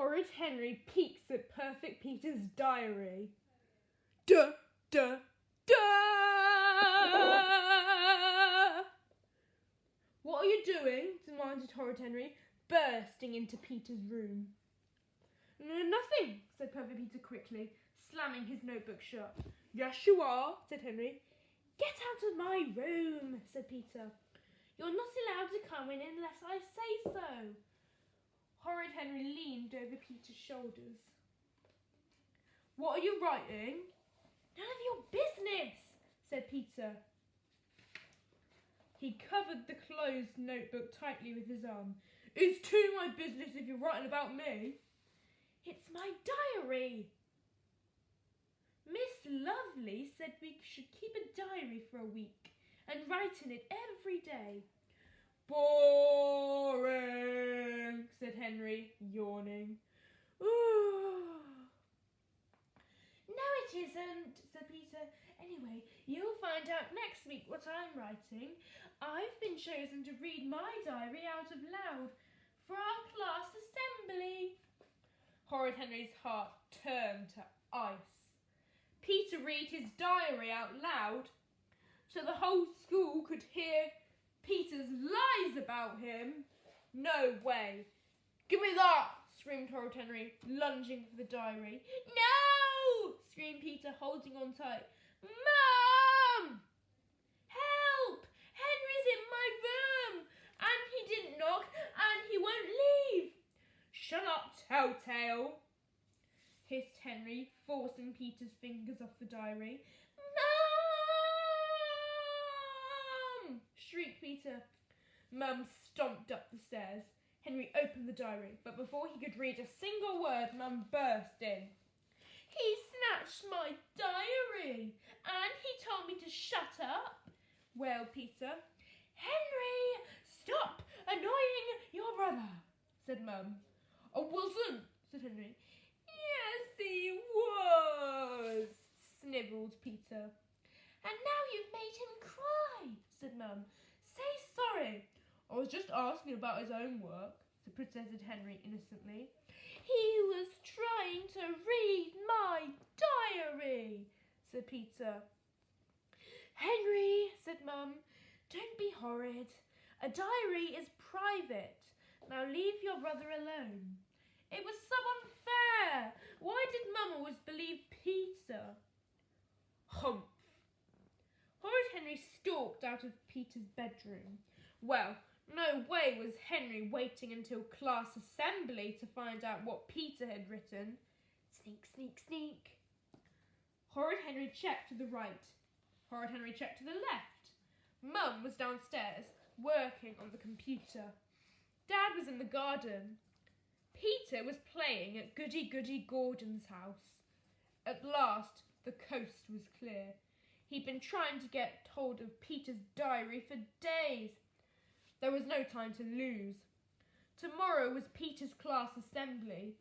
Horrid Henry peeks at Perfect Peter's diary. Duh, duh, duh! What are you doing? Demanded Horrid Henry, bursting into Peter's room. Nothing, said Perfect Peter quickly, slamming his notebook shut. Yes, you are, said Henry. Get out of my room, said Peter. You're not allowed to come in unless I say so. Horrid Henry leaned over Peter's shoulders. What are you writing? None of your business, said Peter. He covered the closed notebook tightly with his arm. It's too my business if you're writing about me. It's my diary. Miss Lovely said we should keep a diary for a week and write in it every day. Boring, said Henry, yawning. No, it isn't, said Peter. Anyway, you'll find out next week what I'm writing. I've been chosen to read my diary out loud for our class assembly. Horrid Henry's heart turned to ice. Peter read his diary out loud so the whole school could hear Peter's lies about him? No way. Give me that, screamed Horrid Henry, lunging for the diary. No, screamed Peter, holding on tight. Mum! Help! Henry's in my room, and he didn't knock, and he won't leave. Shut up, Telltale, hissed Henry, forcing Peter's fingers off the diary. Mum! Shrieked Peter. Mum stomped up the stairs. Henry opened the diary, but before he could read a single word, Mum burst in. He snatched my diary, and he told me to shut up, wailed Peter. Henry, stop annoying your brother, said Mum. I wasn't, said Henry. Yes, he was, snivelled Peter. And now you've made him cry, said Mum. Say sorry. I was just asking about his own work, protested Henry innocently. He was trying to read my diary, said Peter. Henry, said Mum, don't be horrid. A diary is private. Now leave your brother alone. It was so unfair. Why did Mum always believe Peter? Humph. Horrid Henry stalked out of Peter's bedroom. Well, no way was Henry waiting until class assembly to find out what Peter had written. Sneak, sneak, sneak. Horrid Henry checked to the right. Horrid Henry checked to the left. Mum was downstairs, working on the computer. Dad was in the garden. Peter was playing at Goody Goody Gordon's house. At last, the coast was clear. He'd been trying to get hold of Peter's diary for days. There was no time to lose. Tomorrow was Peter's class assembly.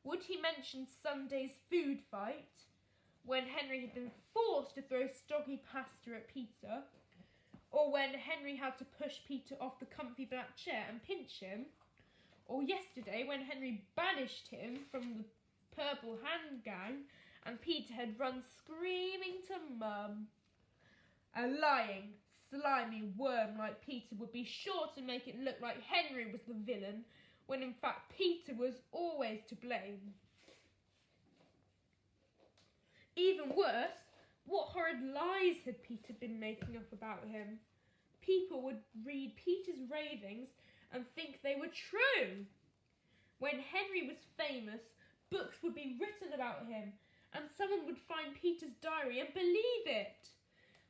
Would he mention Sunday's food fight, when Henry had been forced to throw soggy pasta at Peter, or when Henry had to push Peter off the comfy black chair and pinch him, or yesterday when Henry banished him from the Purple Hand Gang and Peter had run screaming to Mum? A lying, slimy worm like Peter would be sure to make it look like Henry was the villain, when in fact Peter was always to blame. Even worse, what horrid lies had Peter been making up about him? People would read Peter's ravings and think they were true. When Henry was famous, books would be written about him, and someone would find Peter's diary and believe it.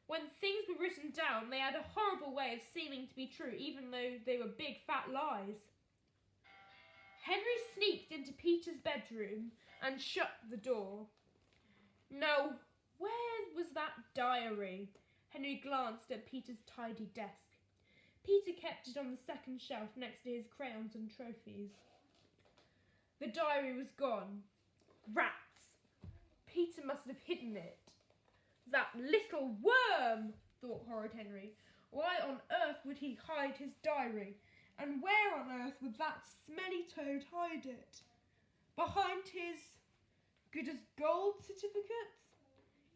When things were written down, they had a horrible way of seeming to be true, even though they were big fat lies. Henry sneaked into Peter's bedroom and shut the door. Now, where was that diary? Henry glanced at Peter's tidy desk. Peter kept it on the second shelf next to his crayons and trophies. The diary was gone. Rats! Peter must have hidden it. That little worm, thought Horrid Henry. Why on earth would he hide his diary? And where on earth would that smelly toad hide it? Behind his good as gold certificates,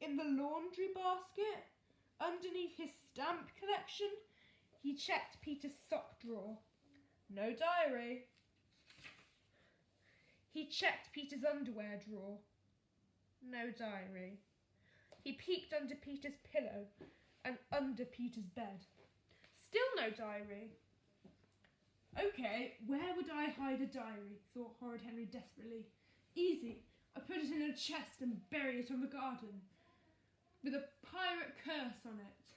in the laundry basket, underneath his stamp collection, he checked Peter's sock drawer. No diary. He checked Peter's underwear drawer. No diary. He peeked under Peter's pillow and under Peter's bed. Still no diary. Okay, where would I hide a diary? Thought Horrid Henry desperately. Easy. I put it in a chest and bury it on the garden, with a pirate curse on it.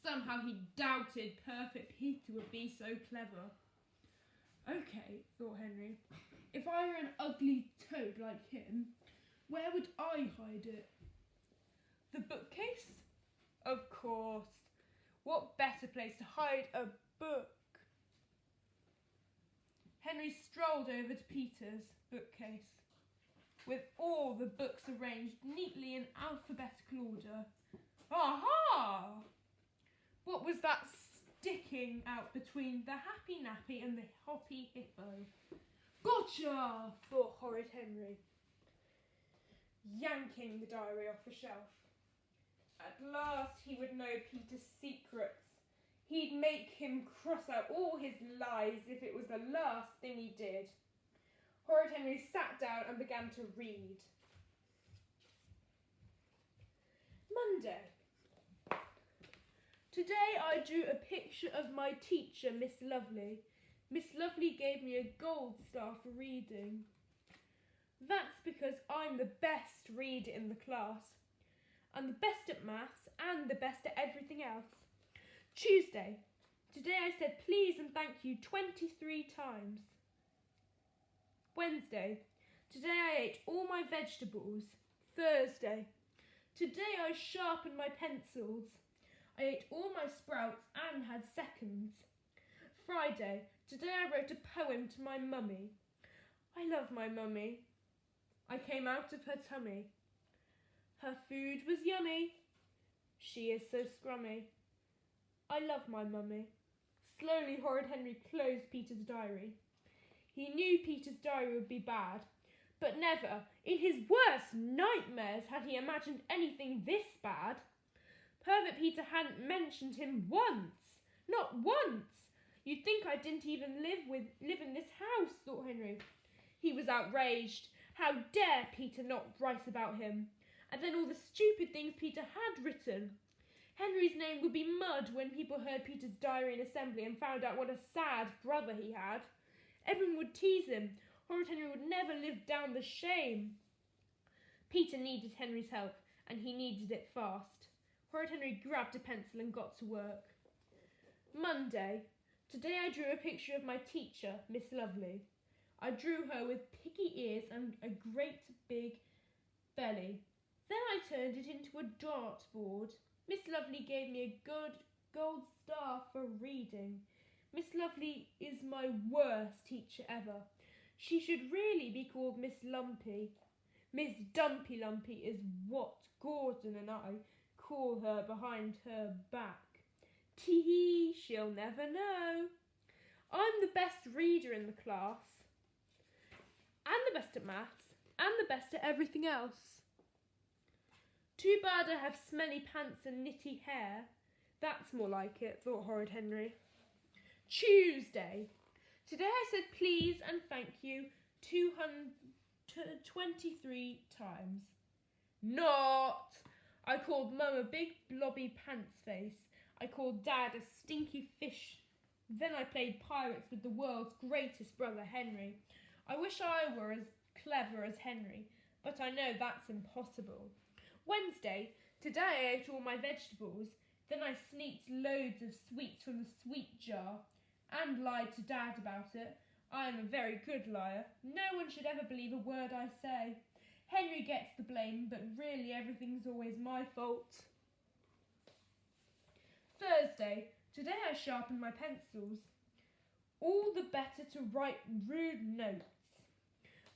Somehow he doubted Perfect Peter would be so clever. Okay, thought Henry, if I were an ugly toad like him, where would I hide it? The bookcase? Of course. What better place to hide a book? Henry strolled over to Peter's bookcase, with all the books arranged neatly in alphabetical order. Aha! What was that sticking out between the Happy Nappy and the Hoppy Hippo? Gotcha! Thought Horrid Henry, yanking the diary off the shelf. At last he would know Peter's secrets. He'd make him cross out all his lies if it was the last thing he did. Horrid Henry sat down and began to read. Monday. Today I drew a picture of my teacher, Miss Lovely. Miss Lovely gave me a gold star for reading. That's because I'm the best reader in the class. I'm the best at maths and the best at everything else. Tuesday. Today I said please and thank you 23 times. Wednesday. Today I ate all my vegetables. Thursday. Today I sharpened my pencils. I ate all my sprouts and had seconds. Friday. Today I wrote a poem to my mummy. I love my mummy. I came out of her tummy. Her food was yummy. She is so scrummy. I love my mummy. Slowly Horrid Henry closed Peter's diary. He knew Peter's diary would be bad, but never, in his worst nightmares, had he imagined anything this bad. Perfect Peter hadn't mentioned him once. Not once. You'd think I didn't even live in this house, thought Henry. He was outraged. How dare Peter not write about him? And then all the stupid things Peter had written. Henry's name would be mud when people heard Peter's diary in assembly and found out what a sad brother he had. Everyone would tease him. Horrid Henry would never live down the shame. Peter needed Henry's help, and he needed it fast. Horrid Henry grabbed a pencil and got to work. Monday. Today I drew a picture of my teacher, Miss Lovely. I drew her with piggy ears and a great big belly. Then I turned it into a dartboard. Miss Lovely gave me a good gold star for reading. Miss Lovely is my worst teacher ever. She should really be called Miss Lumpy. Miss Dumpy Lumpy is what Gordon and I call her behind her back. Tee-hee, she'll never know. I'm the best reader in the class, and the best at maths, and the best at everything else. Too bad I have smelly pants and knitty hair. That's more like it, thought Horrid Henry. Tuesday. Today I said please and thank you 223 times. Not! I called Mum a big blobby pants face. I called Dad a stinky fish. Then I played pirates with the world's greatest brother, Henry. I wish I were as clever as Henry, but I know that's impossible. Wednesday. Today I ate all my vegetables. Then I sneaked loads of sweets from the sweet jar and lied to Dad about it. I am a very good liar. No one should ever believe a word I say. Henry gets the blame, but really everything's always my fault. Thursday. Today I sharpened my pencils. All the better to write rude notes.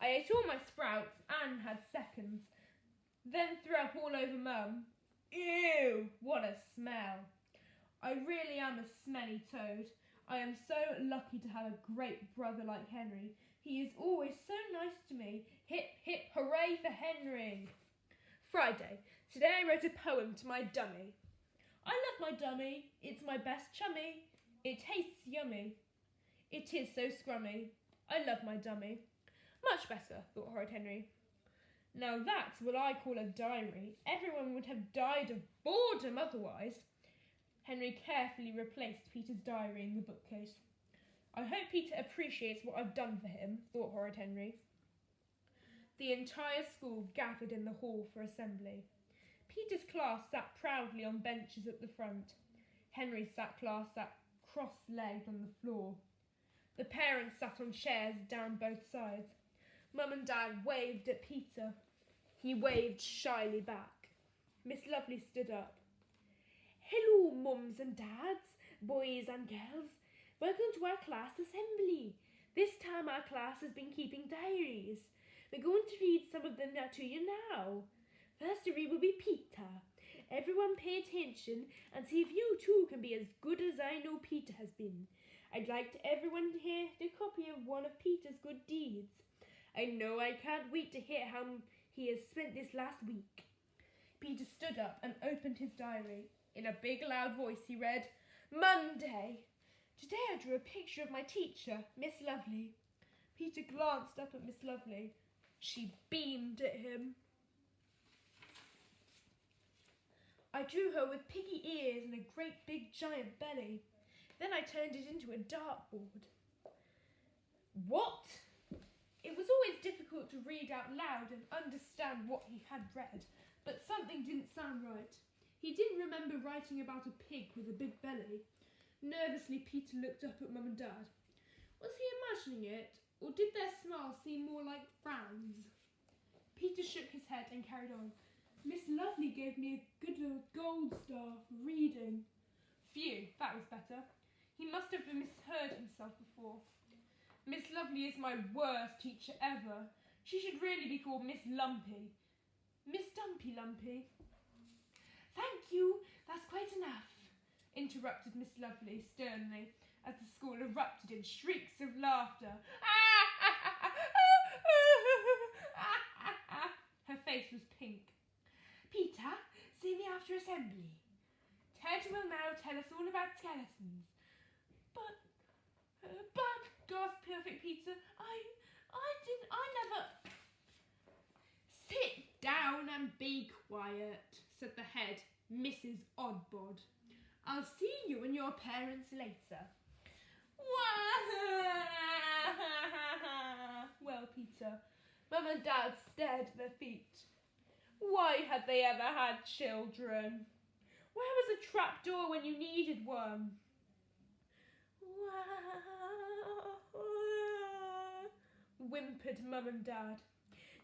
I ate all my sprouts and had seconds. Then threw up all over Mum. Ew, what a smell. I really am a smelly toad. I am so lucky to have a great brother like Henry. He is always so nice to me. Hip, hip, hooray for Henry. Friday. Today I wrote a poem to my dummy. I love my dummy. It's my best chummy. It tastes yummy. It is so scrummy. I love my dummy. Much better, thought Horrid Henry. Now that's what I call a diary. Everyone would have died of boredom otherwise. Henry carefully replaced Peter's diary in the bookcase. I hope Peter appreciates what I've done for him, thought Horrid Henry. The entire school gathered in the hall for assembly. Peter's class sat proudly on benches at the front. Henry's class sat cross-legged on the floor. The parents sat on chairs down both sides. Mum and Dad waved at Peter. He waved shyly back. Miss Lovely stood up. Hello, mums and dads, boys and girls. Welcome to our class assembly. This time our class has been keeping diaries. We're going to read some of them to you now. First to read will be Peter. Everyone pay attention and see if you too can be as good as I know Peter has been. I'd like everyone to hear the copy of one of Peter's good deeds. I know I can't wait to hear how he has spent this last week. Peter stood up and opened his diary. In a big loud voice he read, Monday. Today I drew a picture of my teacher, Miss Lovely. Peter glanced up at Miss Lovely. She beamed at him. I drew her with piggy ears and a great big giant belly. Then I turned it into a dartboard. What? It was always difficult to read out loud and understand what he had read, but something didn't sound right. He didn't remember writing about a pig with a big belly. Nervously, Peter looked up at Mum and Dad. Was he imagining it, or did their smiles seem more like frowns? Peter shook his head and carried on. Miss Lovely gave me a good little gold star for reading. Phew, that was better. He must have misheard himself before. Miss Lovely is my worst teacher ever. She should really be called Miss Lumpy. Miss Dumpy Lumpy. Thank you, that's quite enough, interrupted Miss Lovely sternly, as the school erupted in shrieks of laughter. Her face was pink. Peter, see me after assembly. Ted will now tell us all about skeletons. But, gasped perfect Peter, I never... Sit down and be quiet, said the head, Mrs. Oddbod. I'll see you and your parents later. Well, Peter, Mum and Dad stared at their feet. Why had they ever had children? Where was a trapdoor when you needed one? Whimpered Mum and Dad.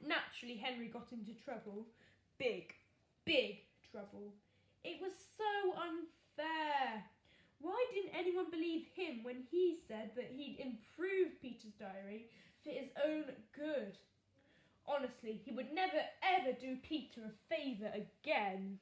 Naturally, Henry got into trouble. Big, big trouble. It was so unfair. Why didn't anyone believe him when he said that he'd improve Peter's diary for his own good? Honestly, he would never ever do Peter a favour again.